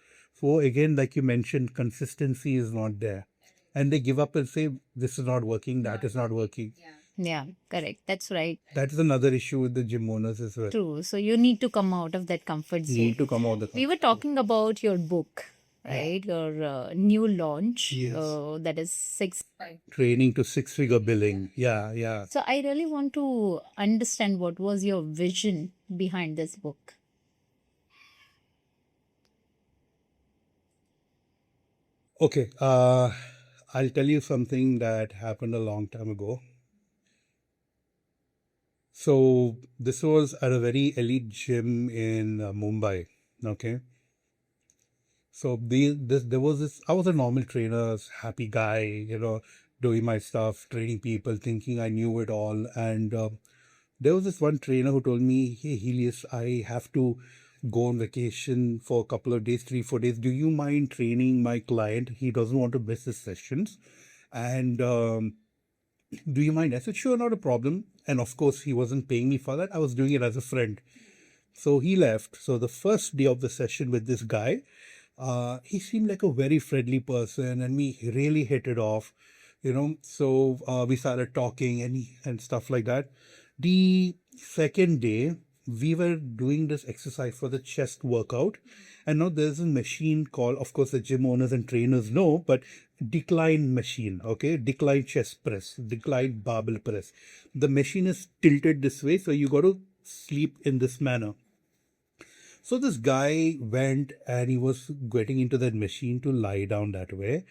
B: So again, like you mentioned, consistency is not there. And they give up and say, this is not working, that is not working.
A: Yeah, correct. That's right.
B: That is another issue with the gym owners as well.
A: True. So you need to come out of that comfort
B: You
A: zone.
B: need to come out the
A: We were talking about your book, right? Your new launch.
B: Yes.
A: That is 6.
B: training to six-figure billing. Yeah.
A: So I really want to understand what was your vision behind this book.
B: Okay, I'll tell you something that happened a long time ago. So this was at a very elite gym in Mumbai. Okay. So there was this. I was a normal trainer, happy guy, doing my stuff, training people, thinking I knew it all. And there was this one trainer who told me, "Hey Helius, I have to go on vacation for a couple of days, 3-4 days. Do you mind training my client? He doesn't want to miss his sessions, and do you mind?" I said, "Sure, not a problem." And of course, he wasn't paying me for that. I was doing it as a friend. So he left. So the first day of the session with this guy, he seemed like a very friendly person, and we really hit it off. So we started talking and stuff like that. The second day, we were doing this exercise for the chest workout. And now there's a machine called, of course, the gym owners and trainers know, but decline machine, okay? Decline chest press, decline barbell press. The machine is tilted this way, so you got to sleep in this manner. So this guy went and he was getting into that machine to lie down that way,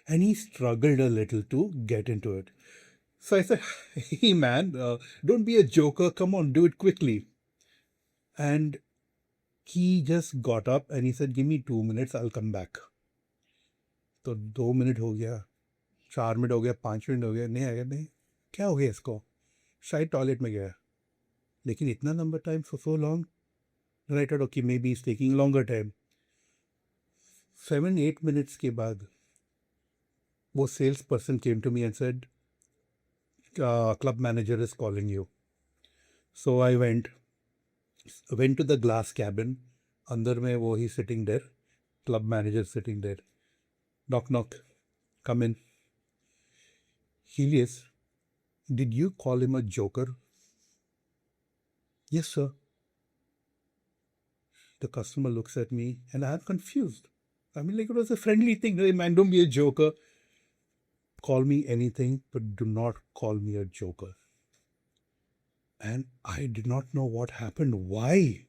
B: and he struggled a little to get into it. So I said, hey man, don't be a joker. Come on, do it quickly. And he just got up and he said, give me 2 minutes, I'll come back. तो 2 minute हो गया, 4 minute हो गया, 5 minute हो गया, नहीं आया, नहीं क्या हो गया इसको, शायद टॉयलेट में गया, लेकिन इतना लंबा time for so long. Then I thought, okay, maybe it's taking longer time. 7-8 minutes के बाद वो sales person came to me and said, club manager is calling you. So I went to the glass cabin. अंदर में वो he sitting there, club manager sitting there. Knock, knock. Come in. Helius, did you call him a joker? Yes, sir. The customer looks at me and I'm confused. I mean, like, it was a friendly thing. Hey, man, don't be a joker. Call me anything, but do not call me a joker. And I did not know what happened. Why?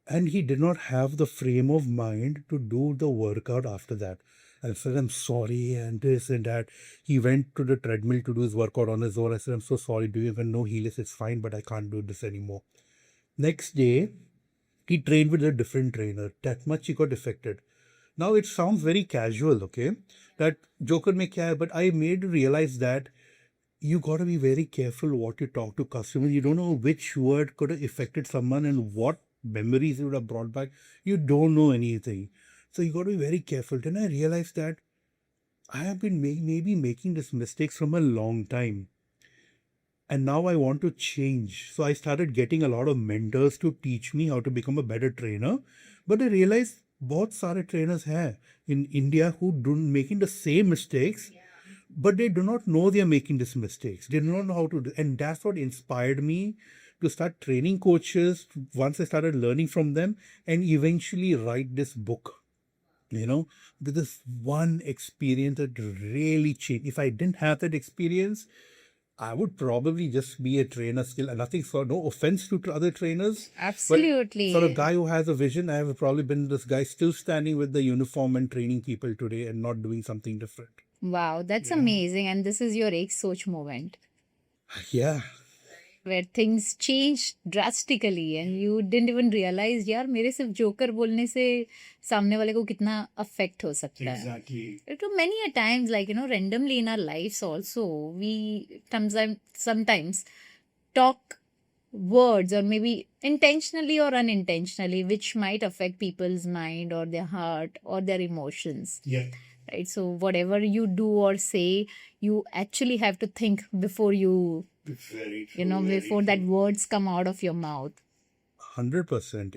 B: And he did not have the frame of mind to do the workout after that. And I said, I'm sorry, and this and that. He went to the treadmill to do his workout on his own. I said, I'm so sorry. Do you even know Helius? It's fine, but I can't do this anymore. Next day, he trained with a different trainer. That much he got affected. Now it sounds very casual, okay? That joker mein kya hai? But I made realize that you got to be very careful what you talk to customers. You don't know which word could have affected someone and what memories it would have brought back. You don't know anything. So you got to be very careful. Then I realized that I have been maybe making these mistakes from a long time. And now I want to change. So I started getting a lot of mentors to teach me how to become a better trainer. But I realized बहुत सारे trainers हैं in India who don't making the same mistakes, but they do not know they are making these mistakes. They do not know how to do, and that's what inspired me to start training coaches once I started learning from them and eventually write this book. You know, this one experience that really changed. If I didn't have that experience, I would probably just be a trainer still. And nothing, so no offense to other trainers.
A: Absolutely.
B: But for a guy who has a vision, I have probably been this guy still standing with the uniform and training people today and not doing something different.
A: Wow, that's amazing. And this is your Ek Soch moment.
B: Yeah.
A: Where things changed drastically and you didn't even realize, यार मेरे सिर्फ joker बोलने से सामने वाले को कितना affect हो सकता है.
B: Exactly.
A: To many a times, like, randomly in our lives also, we sometimes talk words or maybe intentionally or unintentionally, which might affect people's mind or their heart or their emotions.
B: Yeah.
A: Right? So whatever you do or say, you actually have to think before you,
B: Very true.
A: before that words come out of your mouth.
B: 100%,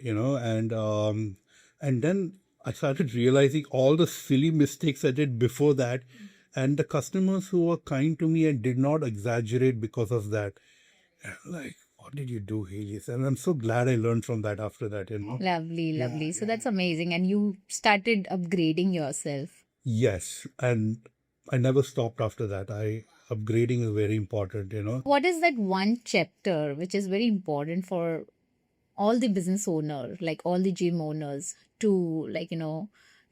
B: and then I started realizing all the silly mistakes I did before that, and the customers who were kind to me and did not exaggerate because of that. Like, what did you do, Helius? And I'm so glad I learned from that after that,
A: Lovely. So that's amazing. And you started upgrading yourself.
B: Yes, and I never stopped after that. Upgrading is very important,
A: What is that one chapter which is very important for all the business owner, like all the gym owners, to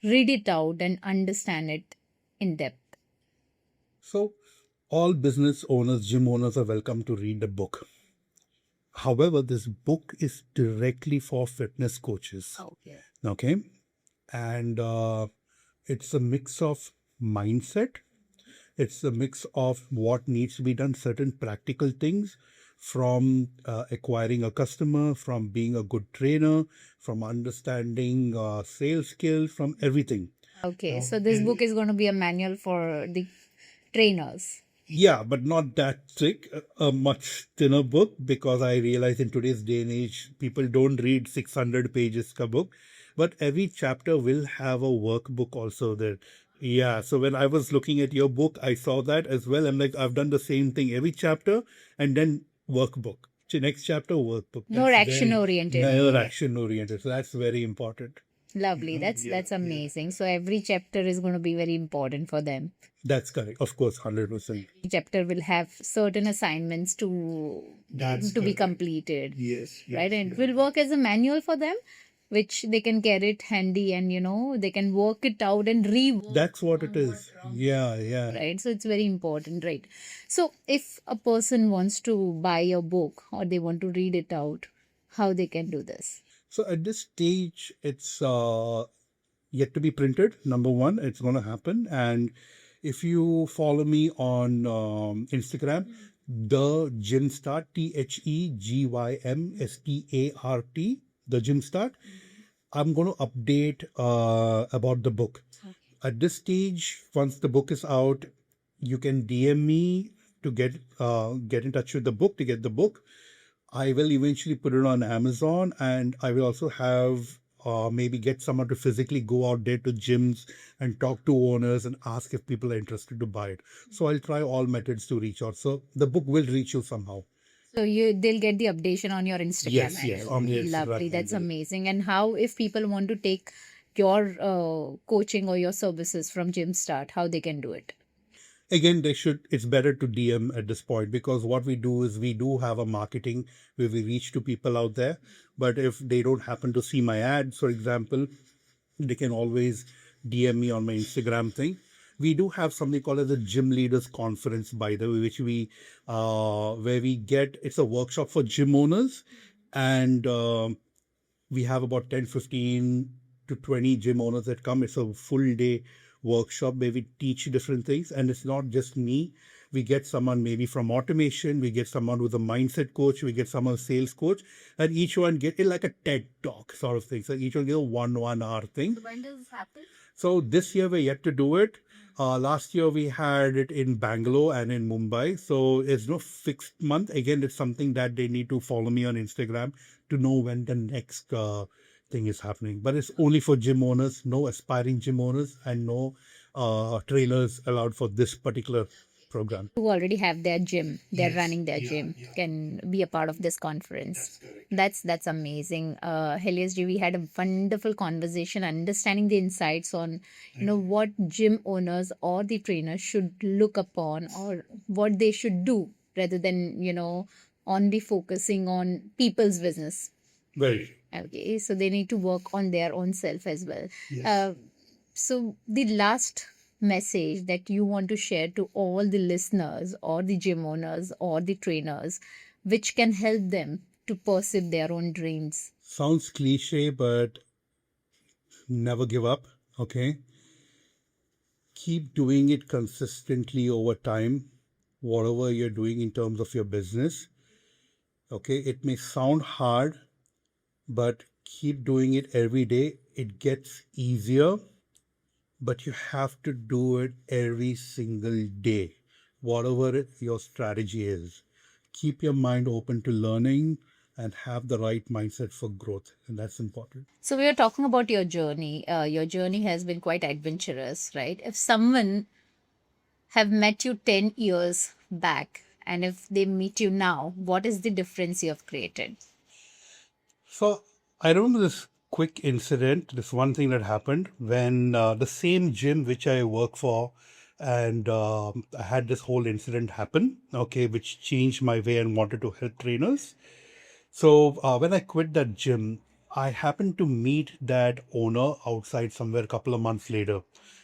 A: read it out and understand it in depth?
B: So all business owners, gym owners are welcome to read the book. However, this book is directly for fitness coaches. Okay. And it's a mix of mindset. It's a mix of what needs to be done, certain practical things, from acquiring a customer, from being a good trainer, from understanding sales skills, from everything.
A: Okay, so this book is going to be a manual for the trainers.
B: Yeah, but not that thick, a much thinner book, because I realize in today's day and age, people don't read 600 pages ka book, but every chapter will have a workbook also there. Yeah, so when I was looking at your book, I saw that as well. I'm like, I've done the same thing, every chapter and then workbook. next chapter workbook.
A: More
B: That's
A: action
B: very
A: oriented.
B: more action oriented. So that's very important.
A: Lovely. That's amazing. So every chapter is going to be very important for them.
B: That's correct. Of course, 100%.
A: Each chapter will have certain assignments to
B: That's
A: be
B: correct.
A: completed.
B: Yes.
A: Right, and it will work as a manual for them, which they can carry it handy, and they can work it out and rework.
B: That's what it is. Yeah.
A: Right, so it's very important, right? So if a person wants to buy a book or they want to read it out, how they can do this?
B: So at this stage, it's yet to be printed. Number one, it's going to happen. And if you follow me on Instagram, the GymStart, TheGymStart, the GymStart, I'm going to update about the book. At this stage, once the book is out, you can DM me to get in touch with the book, to get the book. I will eventually put it on Amazon, and I will also have maybe get someone to physically go out there to gyms and talk to owners and ask if people are interested to buy it. So I'll try all methods to reach out. So the book will reach you somehow.
A: So they'll get the updation on your Instagram.
B: Yes, on the Instagram
A: Lovely, that's
B: handle.
A: amazing. And how, if people want to take your coaching or your services from GymStart, how they can do it?
B: Again, it's better to DM at this point, because what we do is we do have a marketing where we reach to people out there. But if they don't happen to see my ads, for example, they can always DM me on my Instagram thing. We do have something called as a Gym Leaders Conference, by the way, which where we get, it's a workshop for gym owners, and we have about 10, 15 to 20 gym owners that come. It's a full day workshop where we teach different things. And it's not just me. We get someone maybe from automation, we get someone with a mindset coach, we get someone sales coach, and each one get it like a TED talk sort of thing. So each one get a 1 hour thing.
A: So when does this happen?
B: So this year we're yet to do it. Last year we had it in Bangalore and in Mumbai. So it's no fixed month. Again, it's something that they need to follow me on Instagram to know when the next thing is happening. But it's only for gym owners, no aspiring gym owners, and no trainers allowed for this particular program.
A: Who already have their gym, they're
B: Yes,
A: running their
B: yeah,
A: gym,
B: yeah.
A: can be a part of this conference.
B: That's correct.
A: That's amazing. Helius ji, we had a wonderful conversation, understanding the insights on what gym owners or the trainers should look upon, or what they should do, rather than only focusing on people's business.
B: Very true.
A: Okay, so they need to work on their own self as well.
B: Yes.
A: So the last message that you want to share to all the listeners or the gym owners or the trainers, which can help them to pursue their own dreams?
B: Sounds cliche, but never give up. Okay. Keep doing it consistently over time, whatever you're doing in terms of your business. Okay. It may sound hard, but keep doing it every day. It gets easier, but you have to do it every single day, whatever your strategy is. Keep your mind open to learning and have the right mindset for growth. And that's important.
A: So we are talking about your journey. Your journey has been quite adventurous, right? If someone have met you 10 years back, and if they meet you now, what is the difference you have created?
B: So I remember this quick incident, this one thing that happened when the same gym which I work for, and I had this whole incident happen, okay, which changed my way and wanted to help trainers. So when I quit that gym, I happened to meet that owner outside somewhere a couple of months later.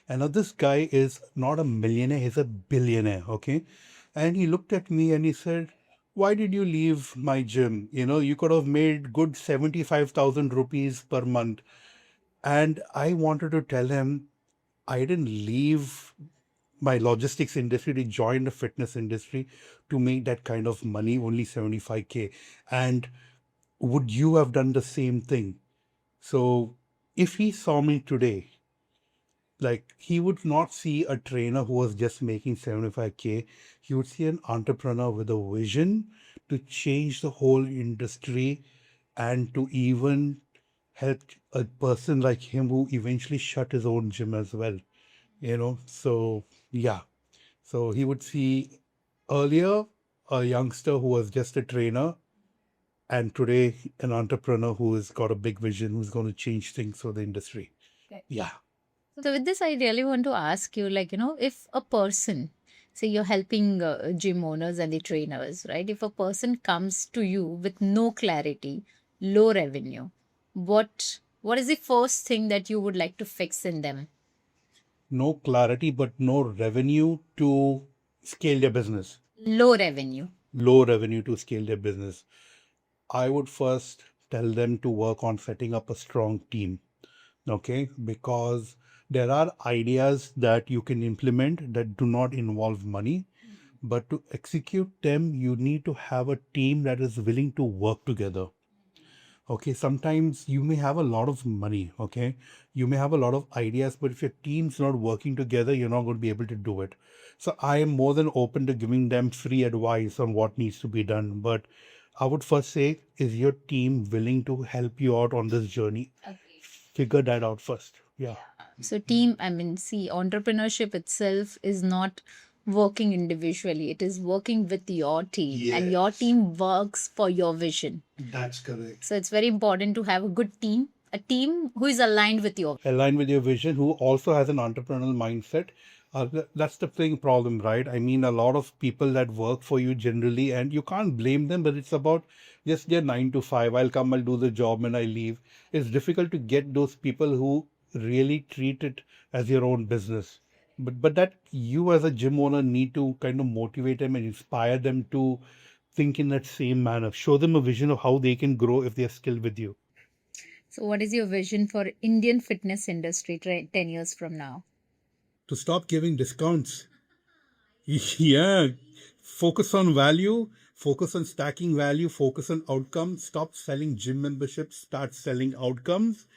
B: And now this guy is not a millionaire, he's a billionaire, okay? And he looked at me and he said, "Why did you leave my gym? You could have made good 75,000 rupees per month." And I wanted to tell him, I didn't leave my logistics industry to join the fitness industry to make that kind of money, only 75K. And would you have done the same thing? So if he saw me today, like, he would not see a trainer who was just making 75K. He would see an entrepreneur with a vision to change the whole industry and to even help a person like him who eventually shut his own gym as well. So yeah. So he would see earlier a youngster who was just a trainer and today an entrepreneur who has got a big vision, who's going to change things for the industry.
A: Okay.
B: Yeah.
A: So with this, I really want to ask you, like, if a person, say you're helping gym owners and the trainers, right? If a person comes to you with no clarity, low revenue, what is the first thing that you would like to fix in them?
B: No clarity, but no revenue to scale their business.
A: Low revenue.
B: Low revenue to scale their business. I would first tell them to work on setting up a strong team. Okay, because there are ideas that you can implement that do not involve money, but to execute them, you need to have a team that is willing to work together. Okay, sometimes you may have a lot of money, okay, you may have a lot of ideas, but if your team's not working together, you're not going to be able to do it. So I am more than open to giving them free advice on what needs to be done, but I would first say, is your team willing to help you out on this journey? Figure that out first. Yeah.
A: So team, I mean, see, entrepreneurship itself is not working individually. It is working with your team, and your
B: Yes.
A: team works for your vision.
B: That's correct.
A: So it's very important to have a good team, a team who is aligned with your.
B: Aligned with your vision, who also has an entrepreneurial mindset. That's the thing problem, right? I mean, a lot of people that work for you generally, and you can't blame them, but it's about just their 9 to 5. I'll come, I'll do the job, and I leave. It's difficult to get those people who really treat it as your own business. But that you as a gym owner need to kind of motivate them and inspire them to think in that same manner. Show them a vision of how they can grow if they're still with you.
A: So what is your vision for Indian fitness industry 10 years from now?
B: To stop giving discounts. Yeah, focus on value, focus on stacking value, focus on outcomes. Stop selling gym memberships, start selling outcomes.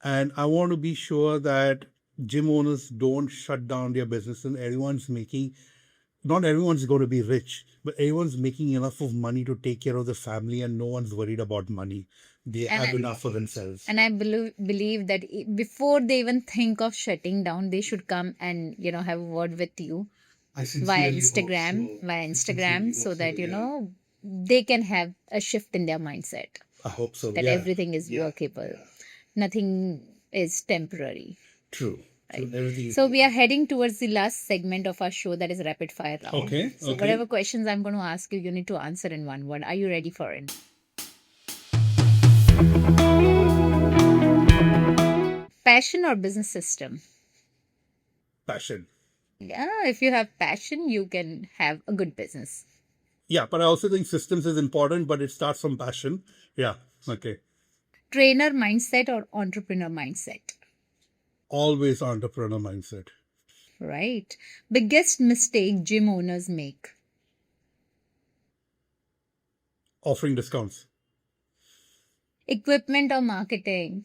B: And I want to be sure that gym owners don't shut down their business and everyone's making, not everyone's going to be rich, but everyone's making enough of money to take care of the family and no one's worried about money. They
A: And
B: have
A: I-
B: enough for themselves.
A: And I believe that before they even think of shutting down, they should come and, have a word with you
B: I
A: via
B: sincerely hope
A: Instagram,
B: so.
A: via
B: I
A: Instagram,
B: sincerely
A: so
B: hope
A: that,
B: so, yeah.
A: they can have a shift in their mindset
B: I hope so.
A: that
B: Yeah.
A: everything is
B: Yeah.
A: workable.
B: Yeah.
A: Nothing is temporary.
B: True.
A: Right.
B: Everything is
A: So we are heading towards the last segment of our show, that is rapid fire round.
B: Okay.
A: So
B: Okay.
A: whatever questions I'm going to ask you, you need to answer in one word. Are you ready for it? Passion or business system?
B: Passion.
A: Yeah, if you have passion, you can have a good business.
B: Yeah, but I also think systems is important, but it starts from passion. Yeah. Okay.
A: Trainer mindset or entrepreneur mindset?
B: Always entrepreneur mindset.
A: Right. Biggest mistake gym owners make?
B: Offering discounts.
A: Equipment or marketing?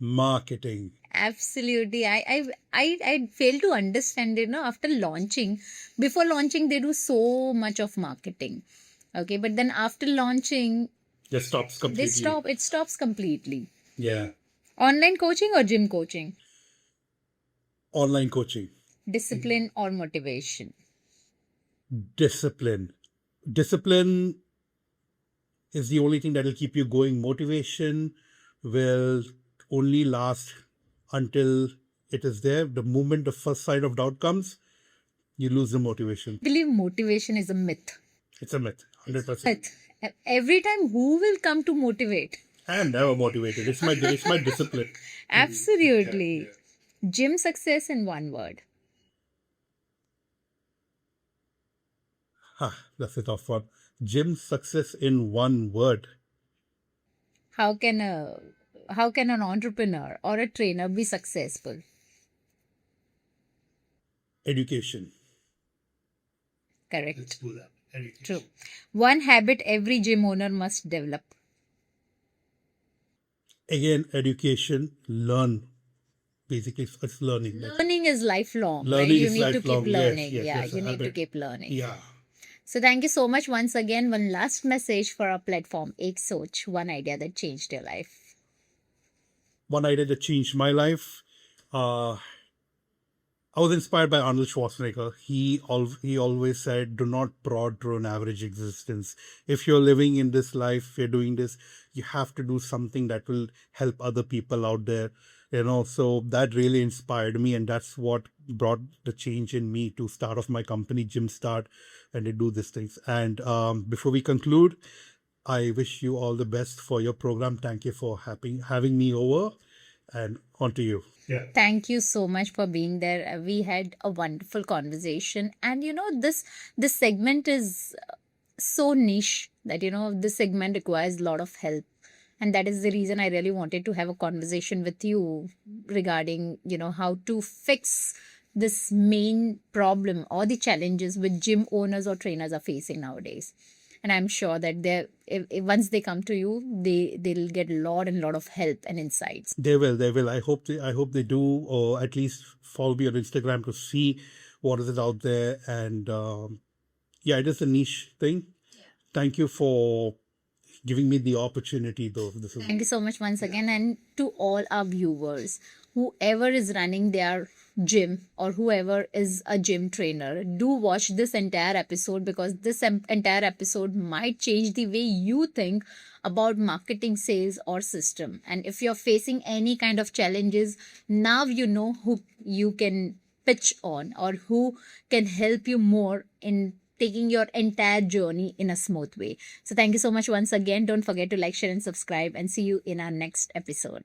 B: Marketing.
A: Absolutely. I fail to understand, after launching, before launching, they do so much of marketing. Okay. But then after launching,
B: Just stops completely.
A: it stops completely.
B: Yeah.
A: Online coaching or gym coaching?
B: Online coaching.
A: Discipline or motivation?
B: Discipline. Discipline is the only thing that will keep you going. Motivation will only last until it is there. The moment the first sign of doubt comes, you lose the motivation.
A: I believe motivation is a myth.
B: It's a myth, 100%.
A: Myth. Every time, who will come to motivate?
B: I am never motivated. It's my discipline.
A: Absolutely. Gym success in one word.
B: That's a tough one. Gym success in one word.
A: How can an entrepreneur or a trainer be successful?
B: Education.
A: Correct.
B: do that. Education.
A: True. One habit every gym owner must develop.
B: Again, education, learn. Basically, it's learning.
A: Learning is lifelong.
B: Learning
A: right? You
B: is
A: need to
B: lifelong.
A: keep
B: Yes,
A: learning.
B: yes,
A: Yeah,
B: yes,
A: you
B: a
A: need to
B: habit.
A: keep learning.
B: Yeah.
A: So thank you so much once again. One last message for our platform, Ek Soch, one idea that changed your life.
B: One idea that changed my life. I was inspired by Arnold Schwarzenegger. He always said, "Do not prod through an average existence. If you're living in this life, you're doing this, you have to do something that will help other people out there." So that really inspired me, and that's what brought the change in me to start off my company, GymStart, and to do these things. And before we conclude, I wish you all the best for your program. Thank you for having me over, and on to you. Yeah.
A: Thank you so much for being there. We had a wonderful conversation, and this segment is so niche that this segment requires a lot of help, and that is the reason I really wanted to have a conversation with you regarding how to fix this main problem or the challenges which gym owners or trainers are facing nowadays. And I'm sure that if once they come to you, they'll get a lot of help and insights.
B: They will. I hope they do, or at least follow me on Instagram to see what is it out there. And yeah, it is a niche thing. Thank you for giving me the opportunity, though.
A: Thank you so much once again, and to all our viewers, whoever is running their gym or whoever is a gym trainer, do watch this entire episode, because this entire episode might change the way you think about marketing, sales, or system. And if you're facing any kind of challenges, now you know who you can pitch on or who can help you more in taking your entire journey in a smooth way. So thank you so much once again. Don't forget to like, share, and subscribe, and see you in our next episode.